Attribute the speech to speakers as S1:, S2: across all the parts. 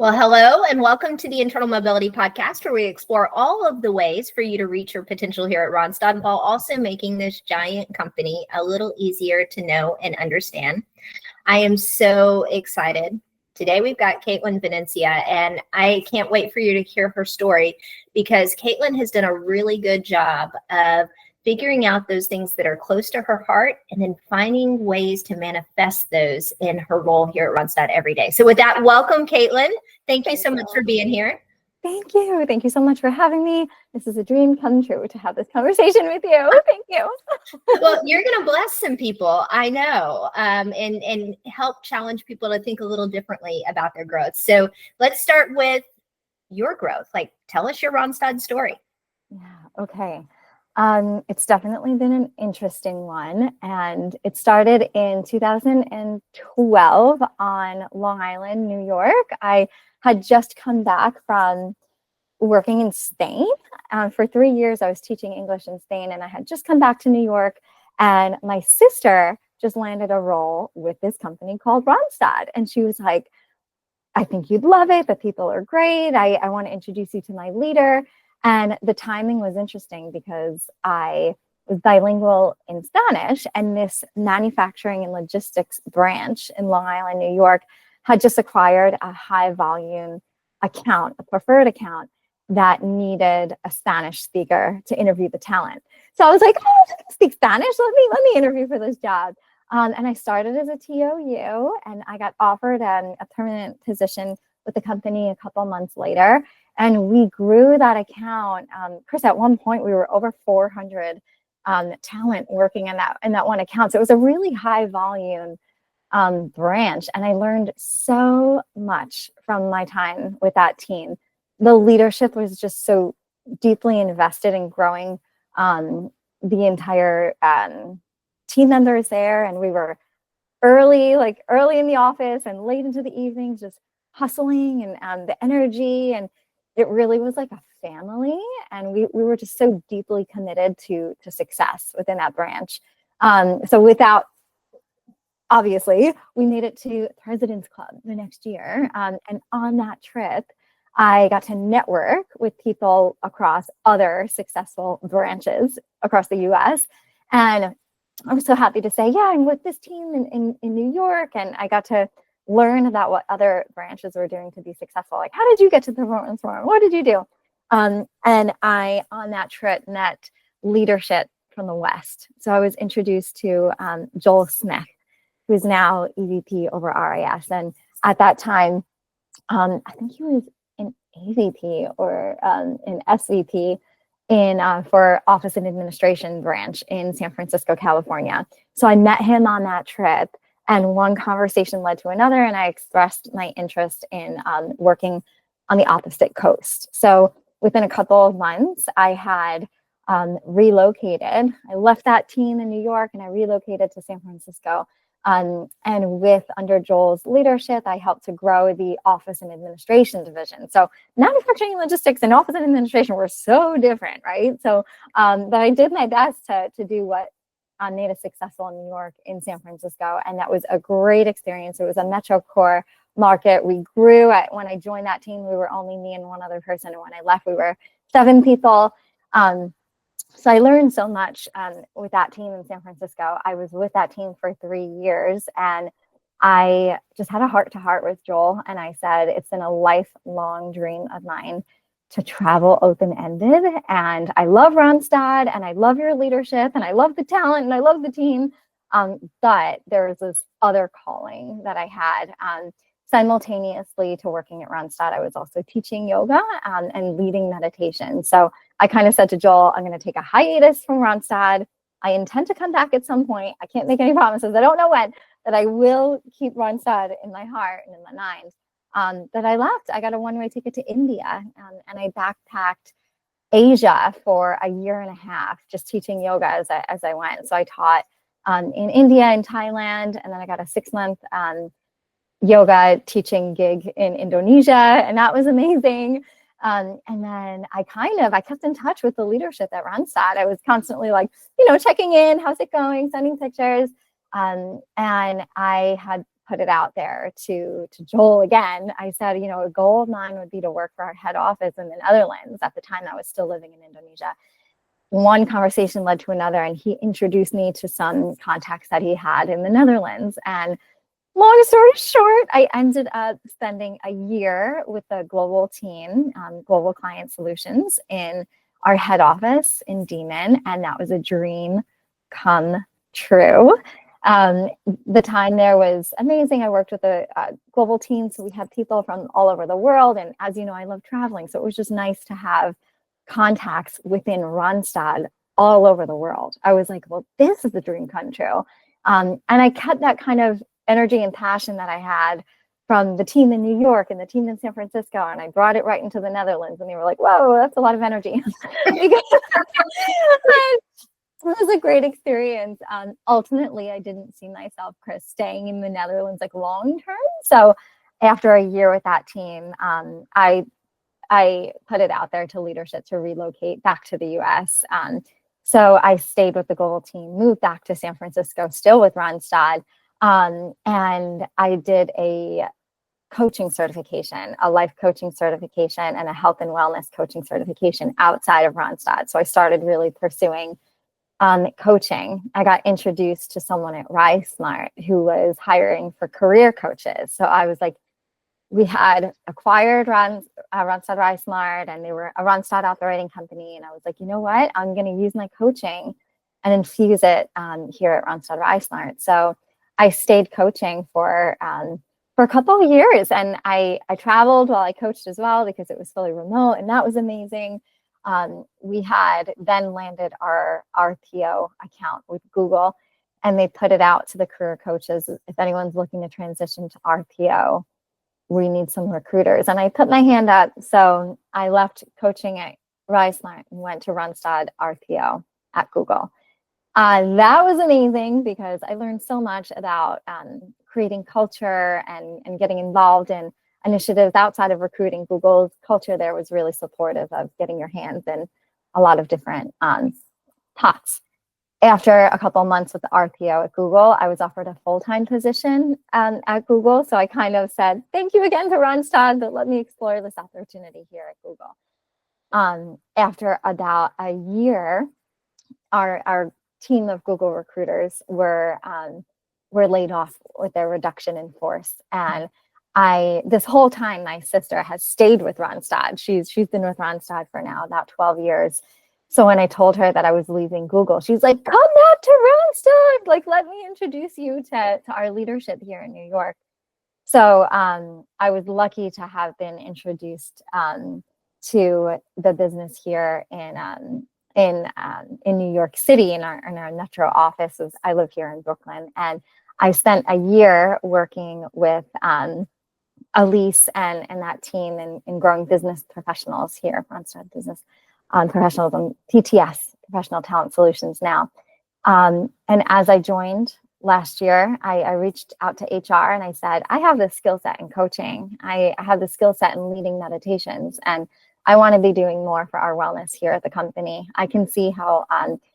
S1: Well, hello and welcome to the Internal Mobility Podcast, where we explore all of the ways for you to reach your potential here at Randstad while also making this giant company a little easier to know and understand. I am so excited. Today we've got Kaitlyn Venezia, and I can't wait for you to hear her story because Kaitlyn has done a really good job of figuring out those things that are close to her heart and then finding ways to manifest those in her role here at Randstad every day. So with that, welcome, Kaitlyn. Thank you so much for being here.
S2: Thank you. Thank you so much for having me. This is a dream come true to have this conversation with you. Thank you.
S1: Well, you're going to bless some people, I know, and help challenge people to think a little differently about their growth. So let's start with your growth. Like, tell us your Randstad story.
S2: Yeah. Okay. It's definitely been an interesting one. And it started in 2012 on Long Island, New York. I had just come back from working in Spain. For 3 years, I was teaching English in Spain, and I had just come back to New York. And my sister just landed a role with this company called Randstad. And she was like, I think you'd love it. The people are great. I want to introduce you to my leader. And the timing was interesting because I was bilingual in Spanish, and this manufacturing and logistics branch in Long Island, New York, had just acquired a high volume account, a preferred account that needed a Spanish speaker to interview the talent. So I was like, oh, I can speak Spanish. Let me interview for this job. And I started as a TOU, and I got offered a permanent position with the company a couple months later. And we grew that account. Chris, at one point, we were over 400 talent working in that one account. So it was a really high volume branch. And I learned so much from my time with that team. The leadership was just so deeply invested in growing the entire team members there. And we were early in the office and late into the evenings, just hustling and the energy. And it really was like a family. And we were just so deeply committed to success within that branch. Obviously, we made it to President's Club the next year. And on that trip, I got to network with people across other successful branches across the US. And I was so happy to say, yeah, I'm with this team in New York. And I got to learn about what other branches were doing to be successful. Like, how did you get to the performance forum? What did you do? And I, on that trip, met leadership from the West. So I was introduced to Joel Smith, who's now EVP over RIS. And at that time, I think he was an AVP or an SVP for Office and Administration branch in San Francisco, California. So I met him on that trip, and one conversation led to another, and I expressed my interest in working on the opposite coast. So within a couple of months, I had relocated. I left that team in New York, and I relocated to San Francisco. And under Joel's leadership, I helped to grow the Office and Administration division. So manufacturing and logistics and Office and Administration were so different, right? So, but I did my best to do what made us successful in New York, in San Francisco. And that was a great experience. It was a Metro Core market. We grew. When I joined that team, we were only me and one other person. And when I left, we were 7 people. So I learned so much with that team in San Francisco. I was with that team for 3 years, and I just had a heart-to-heart with Joel. And I said, it's been a lifelong dream of mine to travel open-ended. And I love Randstad, and I love your leadership, and I love the talent, and I love the team. But there was this other calling that I had. Simultaneously to working at Randstad, I was also teaching yoga and leading meditation. So I kind of said to Joel, I'm going to take a hiatus from Randstad. I intend to come back at some point. I can't make any promises. I don't know when, but I will keep Randstad in my heart and in my mind. But I left. I got a one-way ticket to India, and I backpacked Asia for a year and a half, just teaching yoga as I went. So I taught in India and Thailand, and then I got a 6-month yoga teaching gig in Indonesia, and that was amazing. And then I kept in touch with the leadership at Randstad. I was constantly checking in, how's it going, sending pictures. And I had put it out there to Joel again. I said, you know, a goal of mine would be to work for our head office in the Netherlands. At the time, I was still living in Indonesia. One conversation led to another, and he introduced me to some contacts that he had in the Netherlands. And long story short, I ended up spending a year with the global team, Global Client Solutions, in our head office in Demon, and that was a dream come true. The time there was amazing. I worked with a global team, so we had people from all over the world, and as you know, I love traveling, so it was just nice to have contacts within Randstad all over the world. I was like, well, this is the dream come true. And I kept that kind of energy and passion that I had from the team in New York and the team in San Francisco, and I brought it right into the Netherlands, and they were like, whoa, that's a lot of energy. It was a great experience. Ultimately, I didn't see myself, Chris, staying in the Netherlands like long term. So after a year with that team, I put it out there to leadership to relocate back to the US. So I stayed with the global team, moved back to San Francisco, still with Randstad. And I did a coaching certification, a life coaching certification, and a health and wellness coaching certification outside of Randstad. So I started really pursuing coaching. I got introduced to someone at RiseSmart who was hiring for career coaches. So I was like, we had acquired Randstad RiseSmart, and they were a Randstad operating company. And I was like, you know what? I'm going to use my coaching and infuse it here at Randstad RiseSmart. So I stayed coaching for a couple of years, and I traveled while I coached as well because it was fully remote, and that was amazing. We had then landed our RPO account with Google, and they put it out to the career coaches. If anyone's looking to transition to RPO, we need some recruiters. And I put my hand up. So I left coaching at RiseSmart and went to Randstad RPO at Google. That was amazing because I learned so much about creating culture and getting involved in initiatives outside of recruiting. Google's culture there was really supportive of getting your hands in a lot of different pots. After a couple of months with the RPO at Google, I was offered a full-time position at Google. So I kind of said, thank you again to Randstad, but let me explore this opportunity here at Google. After about a year, our team of Google recruiters were laid off with their reduction in force. And this whole time, my sister has stayed with Randstad. She's been with Randstad for now about 12 years. So when I told her that I was leaving Google, she's like, come back to Randstad. Like, let me introduce you to our leadership here in New York. So I was lucky to have been introduced to the business here in New York City in our metro office. I live here in Brooklyn, and I spent a year working with Elise and that team in growing business professionals here, Randstad Business Professionals and PTS, Professional Talent Solutions now. And as I joined last year, I reached out to HR and I said, I have this skill set in coaching. I have the skill set in leading meditations, and I want to be doing more for our wellness here at the company. I can see how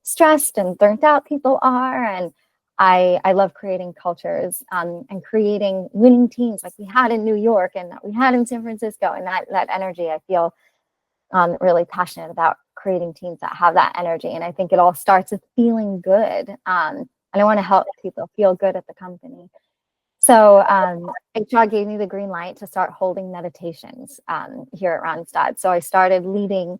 S2: stressed and burnt out people are, and I love creating cultures and creating winning teams like we had in New York and that we had in San Francisco. And that energy, I feel really passionate about creating teams that have that energy. And I think it all starts with feeling good. And I want to help people feel good at the company. So HR gave me the green light to start holding meditations here at Randstad. So I started leading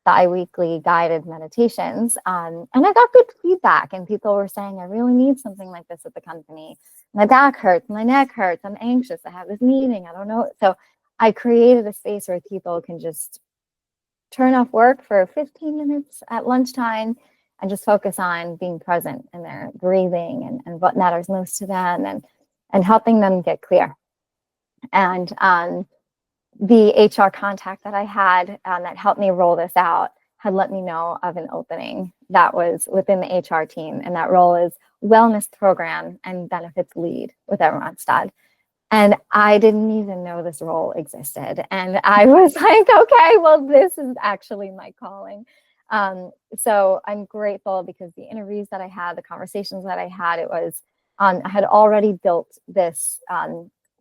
S2: bi-weekly guided meditations. And I got good feedback, and people were saying, I really need something like this at the company. My back hurts, my neck hurts, I'm anxious, I have this meeting, I don't know. So I created a space where people can just turn off work for 15 minutes at lunchtime and just focus on being present in their breathing and what matters most to them and helping them get clear. And the HR contact that I had that helped me roll this out had let me know of an opening that was within the HR team. And that role is wellness program and benefits lead with Randstad. And I didn't even know this role existed. And I was like, okay, well, this is actually my calling. So I'm grateful because the interviews that I had, the conversations that I had, it was I had already built this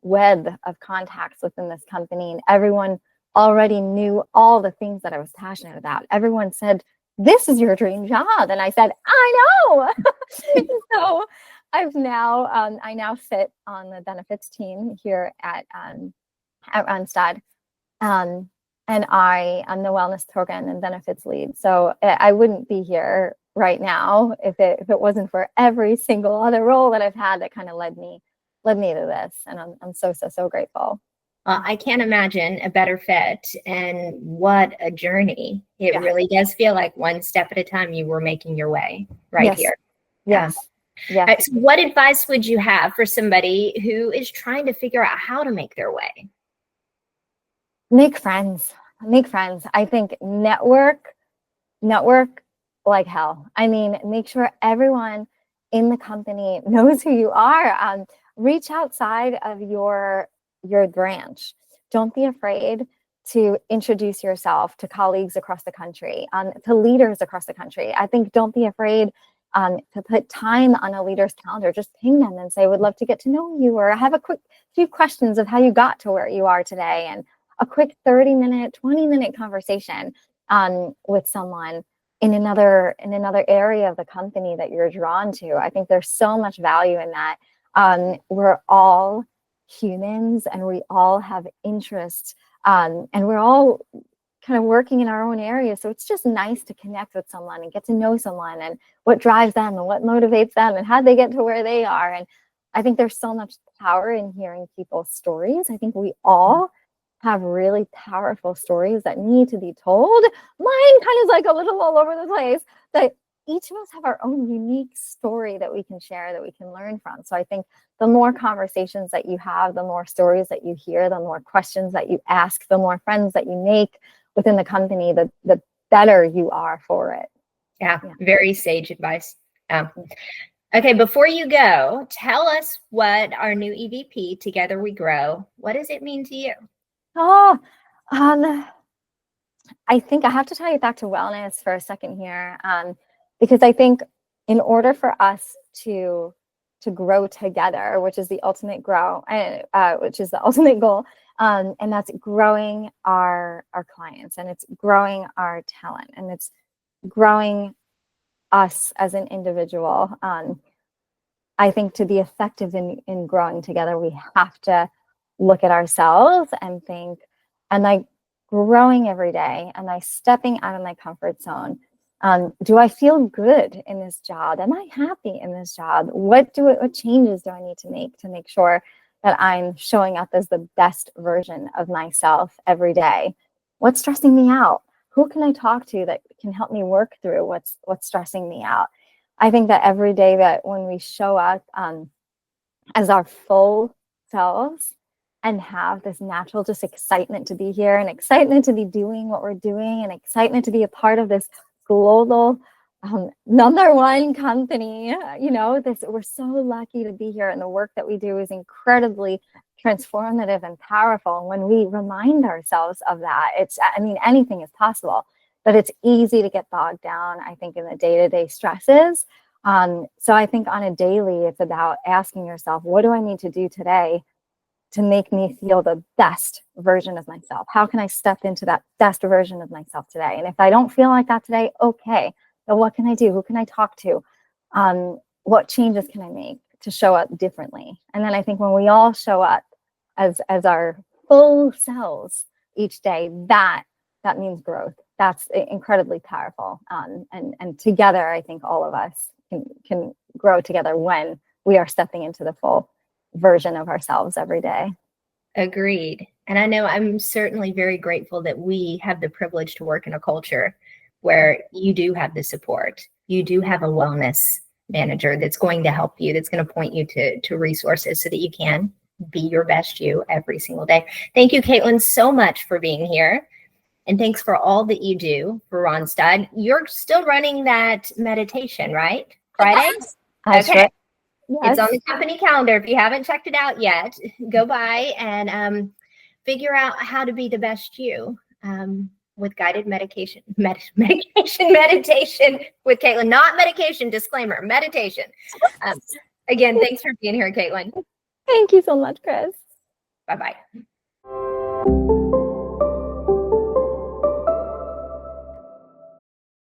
S2: web of contacts within this company, and everyone already knew all the things that I was passionate about. Everyone said, "This is your dream job," and I said, "I know." So I now sit on the benefits team here at Randstad, and I am the wellness program and benefits lead. So I wouldn't be here right now if it wasn't for every single other role that I've had that kind of led me to this, and I'm so grateful.
S1: I can't imagine a better fit, and what a journey. It really does feel like one step at a time you were making your way right here.
S2: Yes. Yes.
S1: So what advice would you have for somebody who is trying to figure out how to make their way?
S2: Make friends. I think network like hell. I mean, make sure everyone in the company knows who you are. Reach outside of your branch. Don't be afraid to introduce yourself to colleagues across the country, to leaders across the country. I think don't be afraid to put time on a leader's calendar. Just ping them and say, "Would love to get to know you," or have a quick few questions of how you got to where you are today, and a quick 30-minute, 20-minute conversation with someone in another area of the company that you're drawn to. I think there's so much value in that. We're all humans, and we all have interests, and we're all kind of working in our own area. So it's just nice to connect with someone and get to know someone, and what drives them and what motivates them and how they get to where they are. And I think there's so much power in hearing people's stories. I think we all have really powerful stories that need to be told. Mine kind of is like a little all over the place, but each of us have our own unique story that we can share, that we can learn from. So I think the more conversations that you have, the more stories that you hear, the more questions that you ask, the more friends that you make within the company, the better you are for it.
S1: Yeah. Very sage advice. Okay, before you go, tell us what our new EVP, Together We Grow, what does it mean to you?
S2: Oh, I think I have to tie it back to wellness for a second here, because I think in order for us to grow together, which is the ultimate goal, and that's growing our clients, and it's growing our talent, and it's growing us as an individual. I think to be effective in growing together, we have to look at ourselves and think, am I growing every day? Am I stepping out of my comfort zone? Do I feel good in this job? Am I happy in this job? What changes do I need to make sure that I'm showing up as the best version of myself every day? What's stressing me out? Who can I talk to that can help me work through what's stressing me out? I think that every day that when we show up as our full selves and have this natural just excitement to be here, and excitement to be doing what we're doing, and excitement to be a part of this global #1 company, we're so lucky to be here, and the work that we do is incredibly transformative and powerful. And when we remind ourselves of that, anything is possible, but it's easy to get bogged down, I think, in the day-to-day stresses. So I think on a daily, it's about asking yourself, what do I need to do today to make me feel the best version of myself? How can I step into that best version of myself today? And if I don't feel like that today, okay, so what can I do? Who can I talk to? What changes can I make to show up differently? And then I think when we all show up as our full selves each day, that means growth. That's incredibly powerful. And together, I think all of us can grow together when we are stepping into the full version of ourselves every day.
S1: Agreed. And I know I'm certainly very grateful that we have the privilege to work in a culture where you do have the support. You do have a wellness manager that's going to help you, that's going to point you to resources so that you can be your best you every single day. Thank you, Kaitlyn, so much for being here. And thanks for all that you do for Randstad. You're still running that meditation, right? Fridays?
S2: Okay.
S1: Sure.
S2: Yes.
S1: It's on the company calendar. If you haven't checked it out yet, go by and figure out how to be the best you with guided meditation with Kaitlyn. Not medication, disclaimer, meditation. Again, thanks for being here, Kaitlyn.
S2: Thank you so much, Chris.
S1: Bye-bye.